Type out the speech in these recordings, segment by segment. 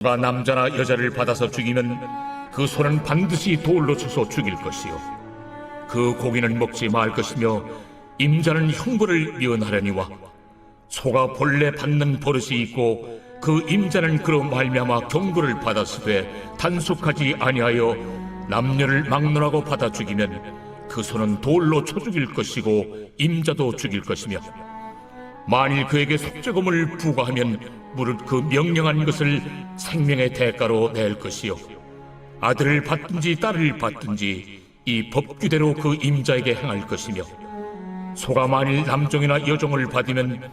가 남자나 여자를 받아서 죽이면 그 소는 반드시 돌로 쳐서 죽일 것이요 그 고기는 먹지 말 것이며 임자는 형벌을 미언하려니와 소가 본래 받는 버릇이 있고 그 임자는 그로 말미암아 경고를 받았으되 단속하지 아니하여 남녀를 막론하고 받아 죽이면 그 소는 돌로 쳐 죽일 것이고 임자도 죽일 것이며 만일 그에게 속죄금을 부과하면 무릇 그 명령한 것을 생명의 대가로 낼 것이요 아들을 받든지 딸을 받든지 이 법규대로 그 임자에게 행할 것이며 소가 만일 남종이나 여종을 받으면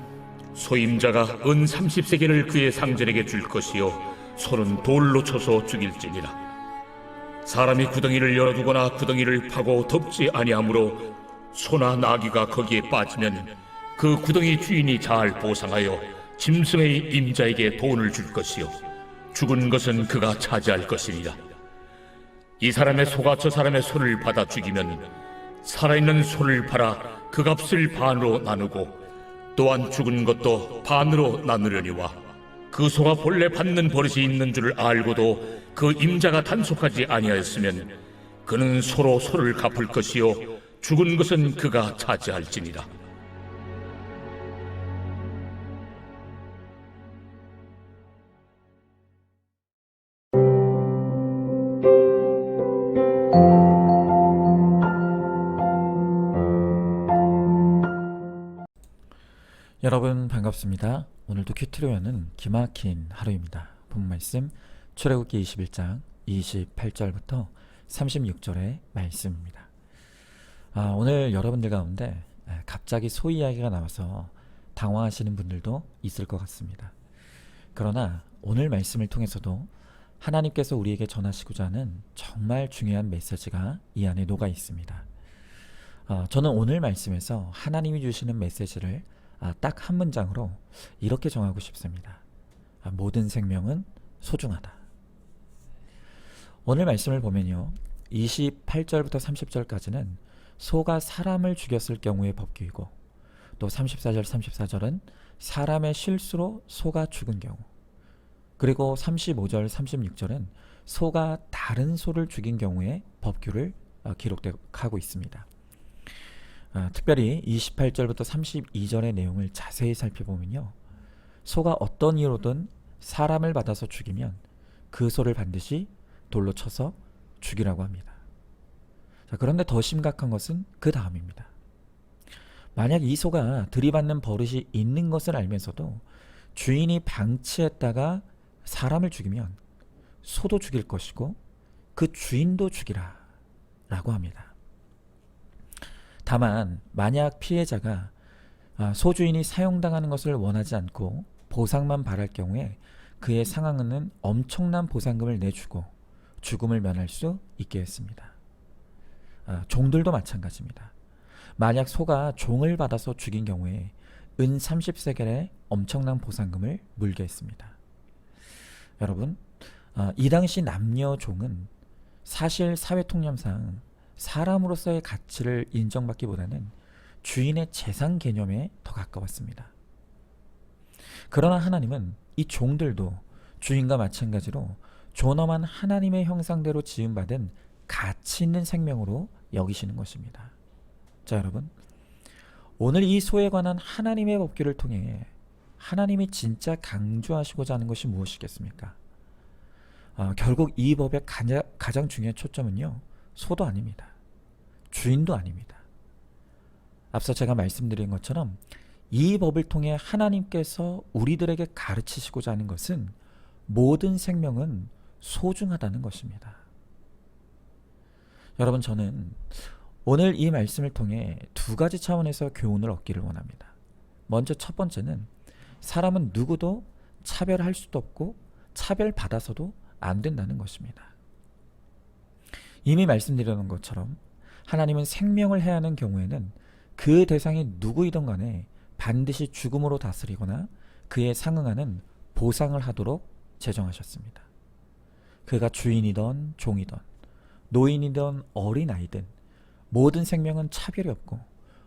소임자가 은 30세겔을 그의 상전에게 줄 것이요 소는 돌로 쳐서 죽일지니라. 사람이 구덩이를 열어두거나 구덩이를 파고 덮지 아니하므로 소나 나귀가 거기에 빠지면 그 구덩이 주인이 잘 보상하여 짐승의 임자에게 돈을 줄 것이요 죽은 것은 그가 차지할 것이니라. 이 사람의 소가 저 사람의 소를 받아 죽이면 살아있는 소를 팔아 그 값을 반으로 나누고 또한 죽은 것도 반으로 나누려니와 그 소가 본래 받는 버릇이 있는 줄을 알고도 그 임자가 단속하지 아니하였으면 그는 소로 소를 갚을 것이요 죽은 것은 그가 차지할지니라. 여러분 반갑습니다. 오늘도 큐티로연은 기막힌 하루입니다. 본 말씀 출애굽기 21장 28절부터 36절의 말씀입니다. 오늘 여러분들 가운데 갑자기 소 이야기가 나와서 당황하시는 분들도 있을 것 같습니다. 그러나 오늘 말씀을 통해서도 하나님께서 우리에게 전하시고자 하는 정말 중요한 메시지가 이 안에 녹아 있습니다. 저는 오늘 말씀에서 하나님이 주시는 메시지를 딱 한 문장으로 이렇게 정하고 싶습니다. 모든 생명은 소중하다. 오늘 말씀을 보면요, 28절부터 30절까지는 소가 사람을 죽였을 경우의 법규이고, 또 34절 34절은 사람의 실수로 소가 죽은 경우, 그리고 35절 36절은 소가 다른 소를 죽인 경우의 법규를 기록하고 있습니다. 특별히 28절부터 32절의 내용을 자세히 살펴보면요, 소가 어떤 이유로든 사람을 받아서 죽이면 그 소를 반드시 돌로 쳐서 죽이라고 합니다. 그런데 더 심각한 것은 그 다음입니다. 만약 이 소가 들이받는 버릇이 있는 것을 알면서도 주인이 방치했다가 사람을 죽이면 소도 죽일 것이고 그 주인도 죽이라 라고 합니다. 다만 만약 피해자가 소주인이 사용당하는 것을 원하지 않고 보상만 바랄 경우에 그의 상황은 엄청난 보상금을 내주고 죽음을 면할 수 있게 했습니다. 종들도 마찬가지입니다. 만약 소가 종을 받아서 죽인 경우에 은 30세겔의 엄청난 보상금을 물게 했습니다. 여러분, 이 당시 남녀 종은 사실 사회통념상 사람으로서의 가치를 인정받기보다는 주인의 재산 개념에 더 가까웠습니다. 그러나 하나님은 이 종들도 주인과 마찬가지로 존엄한 하나님의 형상대로 지음받은 가치 있는 생명으로 여기시는 것입니다. 자, 여러분, 오늘 이 소에 관한 하나님의 법규를 통해 하나님이 진짜 강조하시고자 하는 것이 무엇이겠습니까? 결국 이 법의 가장 중요한 초점은요, 소도 아닙니다. 주인도 아닙니다. 앞서 제가 말씀드린 것처럼 이 법을 통해 하나님께서 우리들에게 가르치시고자 하는 것은 모든 생명은 소중하다는 것입니다. 여러분, 저는 오늘 이 말씀을 통해 두 가지 차원에서 교훈을 얻기를 원합니다. 먼저 첫 번째는 사람은 누구도 차별할 수도 없고 차별받아서도 안 된다는 것입니다. 이미 말씀드린 것처럼 하나님은 생명을 해하는 경우에는 그 대상이 누구이든 간에 반드시 죽음으로 다스리거나 그에 상응하는 보상을 하도록 제정하셨습니다. 그가 주인이든 종이든 노인이든 어린아이든 모든 생명은 차별이 없고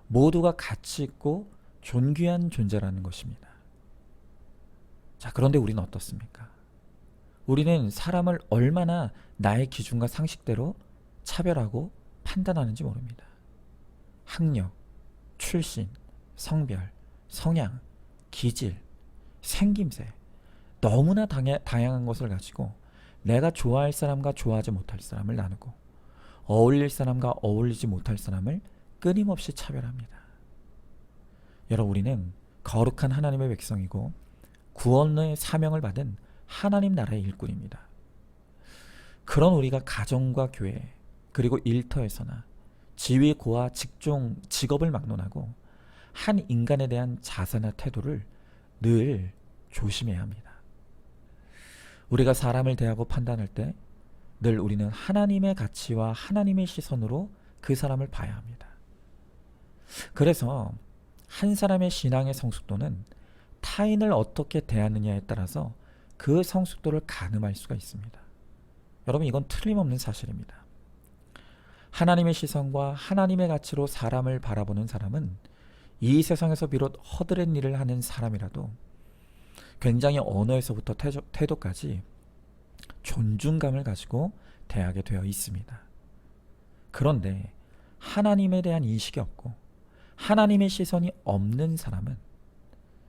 모두가 가치 있고 존귀한 존재라는 것입니다. 자, 그런데 우리는 어떻습니까? 우리는 사람을 얼마나 나의 기준과 상식대로 차별하고 판단하는지 모릅니다. 학력, 출신, 성별, 성향, 기질, 생김새, 너무나 다양한 것을 가지고 내가 좋아할 사람과 좋아하지 못할 사람을 나누고 어울릴 사람과 어울리지 못할 사람을 끊임없이 차별합니다. 여러분, 우리는 거룩한 하나님의 백성이고 구원의 사명을 받은 하나님 나라의 일꾼입니다. 그런 우리가 가정과 교회 그리고 일터에서나 지위고하 직종, 직업을 막론하고 한 인간에 대한 자세나 태도를 늘 조심해야 합니다. 우리가 사람을 대하고 판단할 때 늘 우리는 하나님의 가치와 하나님의 시선으로 그 사람을 봐야 합니다. 그래서 한 사람의 신앙의 성숙도는 타인을 어떻게 대하느냐에 따라서 그 성숙도를 가늠할 수가 있습니다. 여러분, 이건 틀림없는 사실입니다. 하나님의 시선과 하나님의 가치로 사람을 바라보는 사람은 이 세상에서 비록 허드렛 일을 하는 사람이라도 굉장히 언어에서부터 태도까지 존중감을 가지고 대하게 되어 있습니다. 그런데 하나님에 대한 인식이 없고 하나님의 시선이 없는 사람은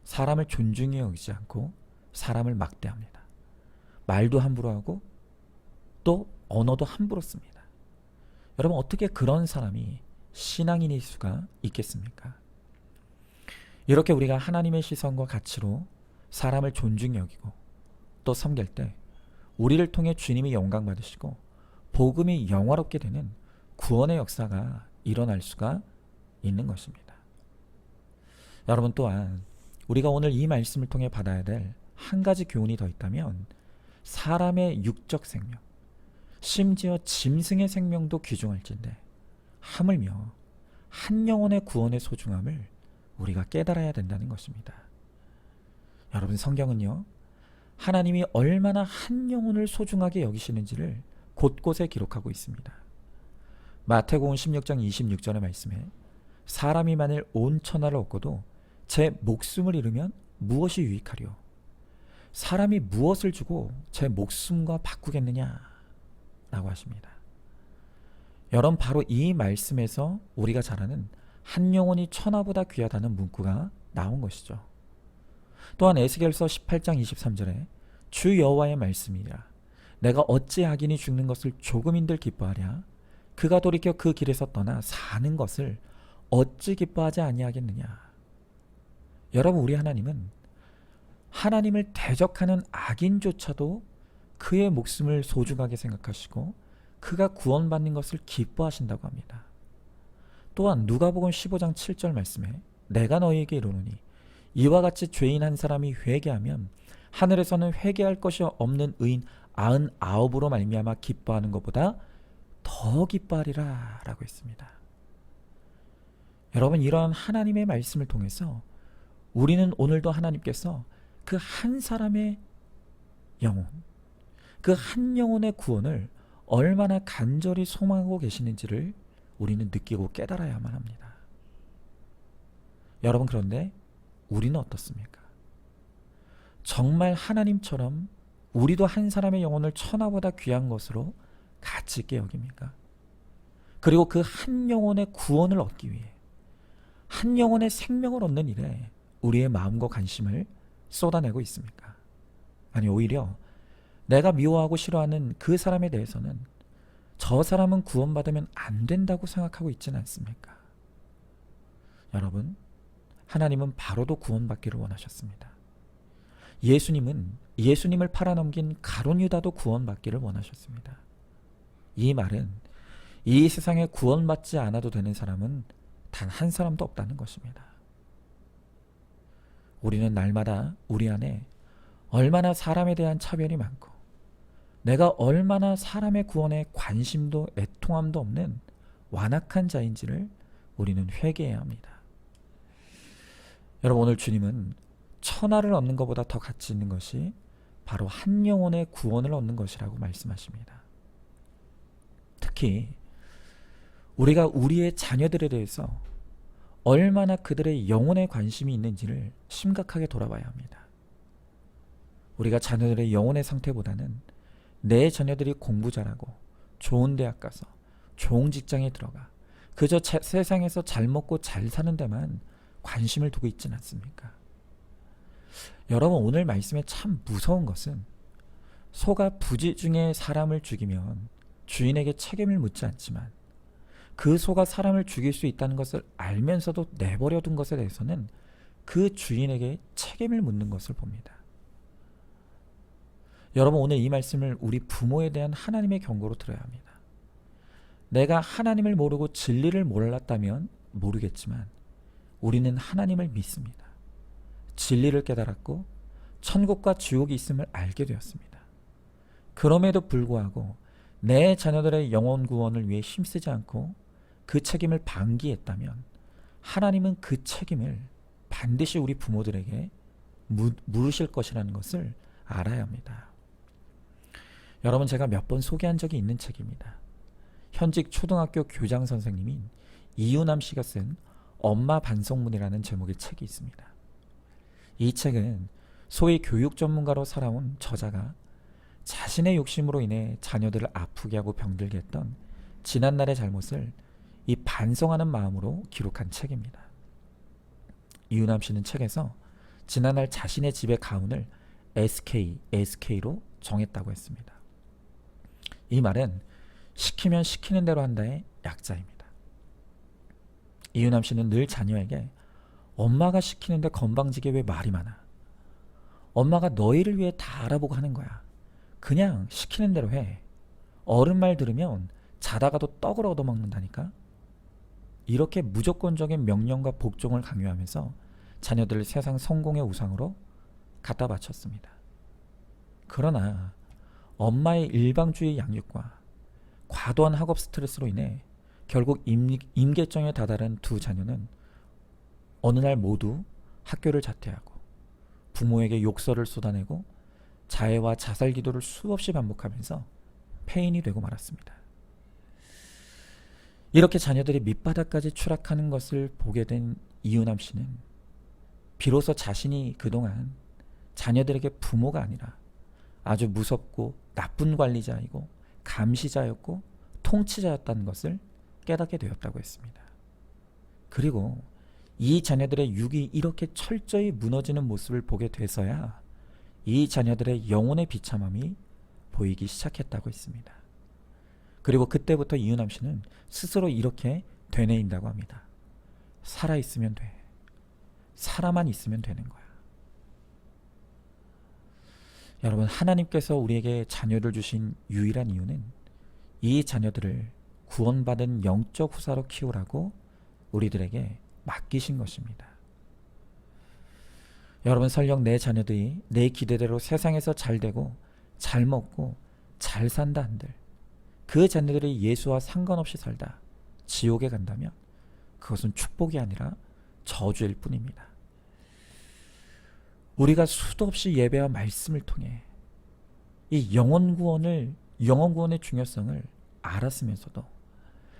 사람을 존중히 여기지 않고 사람을 막대합니다. 말도 함부로 하고 또 언어도 함부로 씁니다. 여러분, 어떻게 그런 사람이 신앙인일 수가 있겠습니까? 이렇게 우리가 하나님의 시선과 가치로 사람을 존중히 여기고 또 섬길 때 우리를 통해 주님이 영광 받으시고 복음이 영화롭게 되는 구원의 역사가 일어날 수가 있는 것입니다. 여러분, 또한 우리가 오늘 이 말씀을 통해 받아야 될 한 가지 교훈이 더 있다면 사람의 육적 생명, 심지어 짐승의 생명도 귀중할진대 하물며 한 영혼의 구원의 소중함을 우리가 깨달아야 된다는 것입니다. 여러분, 성경은요, 하나님이 얼마나 한 영혼을 소중하게 여기시는지를 곳곳에 기록하고 있습니다. 마태복음 16장 26절의 말씀에 사람이 만일 온 천하를 얻고도 제 목숨을 잃으면 무엇이 유익하리요? 사람이 무엇을 주고 제 목숨과 바꾸겠느냐? 라고 하십니다. 여러분, 바로 이 말씀에서 우리가 잘 아는 한 영혼이 천하보다 귀하다는 문구가 나온 것이죠. 또한 에스겔서 18장 23절에 주 여호와의 말씀이라 내가 어찌 악인이 죽는 것을 조금인들 기뻐하랴? 그가 돌이켜 그 길에서 떠나 사는 것을 어찌 기뻐하지 아니하겠느냐? 여러분, 우리 하나님은 하나님을 대적하는 악인조차도 그의 목숨을 소중하게 생각하시고 그가 구원받는 것을 기뻐하신다고 합니다. 또한 누가복음 15장 7절 말씀에 내가 너희에게 이르노니 이와 같이 죄인 한 사람이 회개하면 하늘에서는 회개할 것이 없는 의인 99으로 말미암아 기뻐하는 것보다 더 기뻐하리라 라고 했습니다. 여러분, 이러한 하나님의 말씀을 통해서 우리는 오늘도 하나님께서 그 한 사람의 영혼, 그 한 영혼의 구원을 얼마나 간절히 소망하고 계시는지를 우리는 느끼고 깨달아야만 합니다. 여러분, 그런데 우리는 어떻습니까? 정말 하나님처럼 우리도 한 사람의 영혼을 천하보다 귀한 것으로 가치 있게 여깁니까? 그리고 그 한 영혼의 구원을 얻기 위해 한 영혼의 생명을 얻는 일에 우리의 마음과 관심을 쏟아내고 있습니까? 아니, 오히려 내가 미워하고 싫어하는 그 사람에 대해서는 저 사람은 구원받으면 안 된다고 생각하고 있지는 않습니까? 여러분, 하나님은 바로도 구원받기를 원하셨습니다. 예수님을 팔아넘긴 가룟 유다도 구원받기를 원하셨습니다. 이 말은 이 세상에 구원받지 않아도 되는 사람은 단 한 사람도 없다는 것입니다. 우리는 날마다 우리 안에 얼마나 사람에 대한 차별이 많고 내가 얼마나 사람의 구원에 관심도 애통함도 없는 완악한 자인지를 우리는 회개해야 합니다. 여러분, 오늘 주님은 천하를 얻는 것보다 더 가치 있는 것이 바로 한 영혼의 구원을 얻는 것이라고 말씀하십니다. 특히 우리가 우리의 자녀들에 대해서 얼마나 그들의 영혼에 관심이 있는지를 심각하게 돌아봐야 합니다. 우리가 자녀들의 영혼의 상태보다는 내 자녀들이 공부 잘하고 좋은 대학 가서 좋은 직장에 들어가 그저 세상에서 잘 먹고 잘 사는 데만 관심을 두고 있지는 않습니까? 여러분, 오늘 말씀에 참 무서운 것은 소가 부지 중에 사람을 죽이면 주인에게 책임을 묻지 않지만 그 소가 사람을 죽일 수 있다는 것을 알면서도 내버려 둔 것에 대해서는 그 주인에게 책임을 묻는 것을 봅니다. 여러분, 오늘 이 말씀을 우리 부모에 대한 하나님의 경고로 들어야 합니다. 내가 하나님을 모르고 진리를 몰랐다면 모르겠지만 우리는 하나님을 믿습니다. 진리를 깨달았고 천국과 지옥이 있음을 알게 되었습니다. 그럼에도 불구하고 내 자녀들의 영혼 구원을 위해 힘쓰지 않고 그 책임을 방기했다면 하나님은 그 책임을 반드시 우리 부모들에게 물으실 것이라는 것을 알아야 합니다. 여러분, 제가 몇 번 소개한 적이 있는 책입니다. 현직 초등학교 교장 선생님인 이유남 씨가 쓴 엄마 반성문이라는 제목의 책이 있습니다. 이 책은 소위 교육 전문가로 살아온 저자가 자신의 욕심으로 인해 자녀들을 아프게 하고 병들게 했던 지난날의 잘못을 이 반성하는 마음으로 기록한 책입니다. 이유남 씨는 책에서 지난날 자신의 집의 가훈을 SK로 정했다고 했습니다. 이 말은 시키면 시키는 대로 한다의 약자입니다. 이유남 씨는 늘 자녀에게 엄마가 시키는데 건방지게 왜 말이 많아? 엄마가 너희를 위해 다 알아보고 하는 거야. 그냥 시키는 대로 해. 어른 말 들으면 자다가도 떡을 얻어먹는다니까? 이렇게 무조건적인 명령과 복종을 강요하면서 자녀들을 세상 성공의 우상으로 갖다 바쳤습니다. 그러나 엄마의 일방주의 양육과 과도한 학업 스트레스로 인해 결국 임계점에 다다른 두 자녀는 어느 날 모두 학교를 자퇴하고 부모에게 욕설을 쏟아내고 자해와 자살 기도를 수없이 반복하면서 폐인이 되고 말았습니다. 이렇게 자녀들이 밑바닥까지 추락하는 것을 보게 된 이유남 씨는 비로소 자신이 그동안 자녀들에게 부모가 아니라 아주 무섭고 나쁜 관리자이고 감시자였고 통치자였다는 것을 깨닫게 되었다고 했습니다. 그리고 이 자녀들의 육이 이렇게 철저히 무너지는 모습을 보게 돼서야 이 자녀들의 영혼의 비참함이 보이기 시작했다고 했습니다. 그리고 그때부터 이유남 씨는 스스로 이렇게 되뇌인다고 합니다. 살아있으면 돼. 살아만 있으면 되는 거야. 여러분, 하나님께서 우리에게 자녀를 주신 유일한 이유는 이 자녀들을 구원받은 영적 후사로 키우라고 우리들에게 맡기신 것입니다. 여러분, 설령 내 자녀들이 내 기대대로 세상에서 잘 되고 잘 먹고 잘 산다 한들 그 자녀들이 예수와 상관없이 살다 지옥에 간다면 그것은 축복이 아니라 저주일 뿐입니다. 우리가 수도 없이 예배와 말씀을 통해 이 영혼 구원의 중요성을 알았으면서도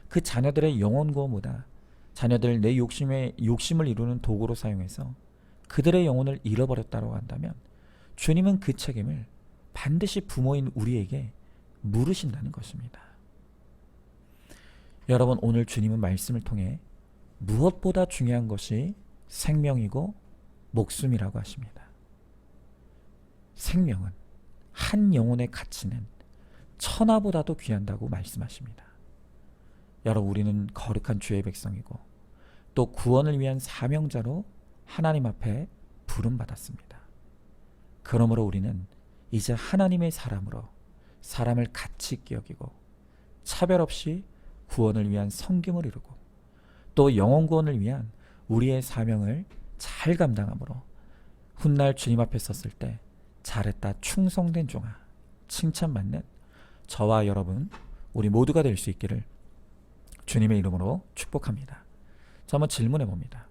그 자녀들의 영혼 구원보다 자녀들 내 욕심을 이루는 도구로 사용해서 그들의 영혼을 잃어버렸다고 한다면 주님은 그 책임을 반드시 부모인 우리에게 물으신다는 것입니다. 여러분, 오늘 주님은 말씀을 통해 무엇보다 중요한 것이 생명이고 목숨이라고 하십니다. 생명은 한 영혼의 가치는 천하보다도 귀한다고 말씀하십니다. 여러분, 우리는 거룩한 주의 백성이고 또 구원을 위한 사명자로 하나님 앞에 부름받았습니다. 그러므로 우리는 이제 하나님의 사람으로 사람을 가치 있게 여기고 차별 없이 구원을 위한 섬김을 이루고 또 영혼 구원을 위한 우리의 사명을 잘 감당함으로 훗날 주님 앞에 섰을 때 잘했다 충성된 종아 칭찬받는 저와 여러분 우리 모두가 될 수 있기를 주님의 이름으로 축복합니다. 저 한번 질문해 봅니다.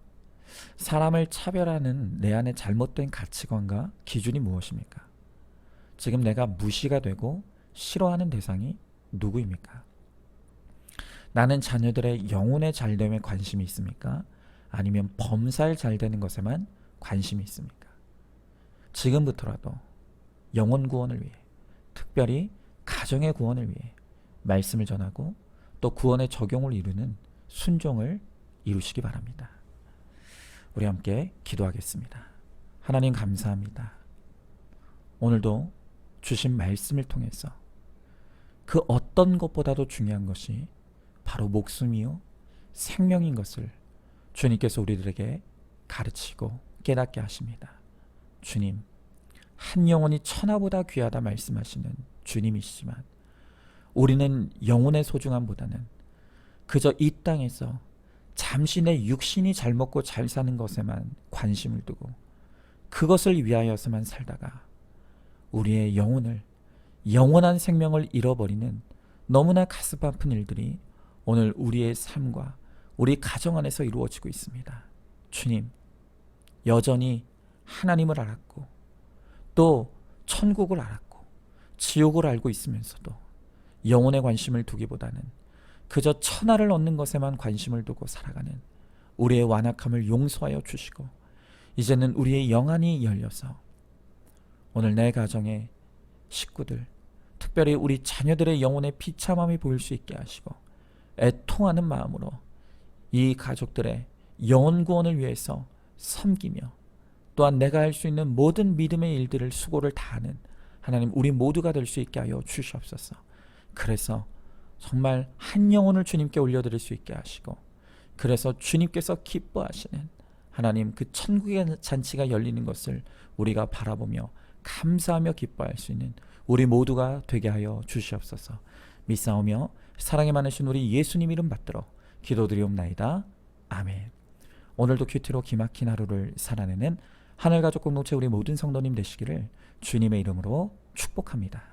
사람을 차별하는 내 안의 잘못된 가치관과 기준이 무엇입니까? 지금 내가 무시가 되고 싫어하는 대상이 누구입니까? 나는 자녀들의 영혼의 잘됨에 관심이 있습니까? 아니면 범사에 잘되는 것에만 관심이 있습니까? 지금부터라도 영혼 구원을 위해, 특별히 가정의 구원을 위해 말씀을 전하고 또 구원의 적용을 이루는 순종을 이루시기 바랍니다. 우리 함께 기도하겠습니다. 하나님 감사합니다. 오늘도 주신 말씀을 통해서 그 어떤 것보다도 중요한 것이 바로 목숨이요 생명인 것을 주님께서 우리들에게 가르치고 깨닫게 하십니다. 주님, 한 영혼이 천하보다 귀하다 말씀하시는 주님이시지만 우리는 영혼의 소중함보다는 그저 이 땅에서 잠시 내 육신이 잘 먹고 잘 사는 것에만 관심을 두고 그것을 위하여서만 살다가 우리의 영혼을, 영원한 생명을 잃어버리는 너무나 가슴 아픈 일들이 오늘 우리의 삶과 우리 가정 안에서 이루어지고 있습니다. 주님, 여전히 하나님을 알았고 또 천국을 알았고 지옥을 알고 있으면서도 영혼에 관심을 두기보다는 그저 천하를 얻는 것에만 관심을 두고 살아가는 우리의 완악함을 용서하여 주시고 이제는 우리의 영안이 열려서 오늘 내 가정의 식구들, 특별히 우리 자녀들의 영혼의 비참함이 보일 수 있게 하시고 애통하는 마음으로 이 가족들의 영혼 구원을 위해서 섬기며 또한 내가 할 수 있는 모든 믿음의 일들을 수고를 다하는 하나님 우리 모두가 될 수 있게 하여 주시옵소서. 그래서 정말 한 영혼을 주님께 올려드릴 수 있게 하시고 그래서 주님께서 기뻐하시는 하나님 그 천국의 잔치가 열리는 것을 우리가 바라보며 감사하며 기뻐할 수 있는 우리 모두가 되게 하여 주시옵소서. 믿사오며 사랑이 많으신 우리 예수님 이름 받들어 기도드리옵나이다. 아멘. 오늘도 큐티로 기막힌 하루를 살아내는 하늘가족 공동체 우리 모든 성도님 되시기를 주님의 이름으로 축복합니다.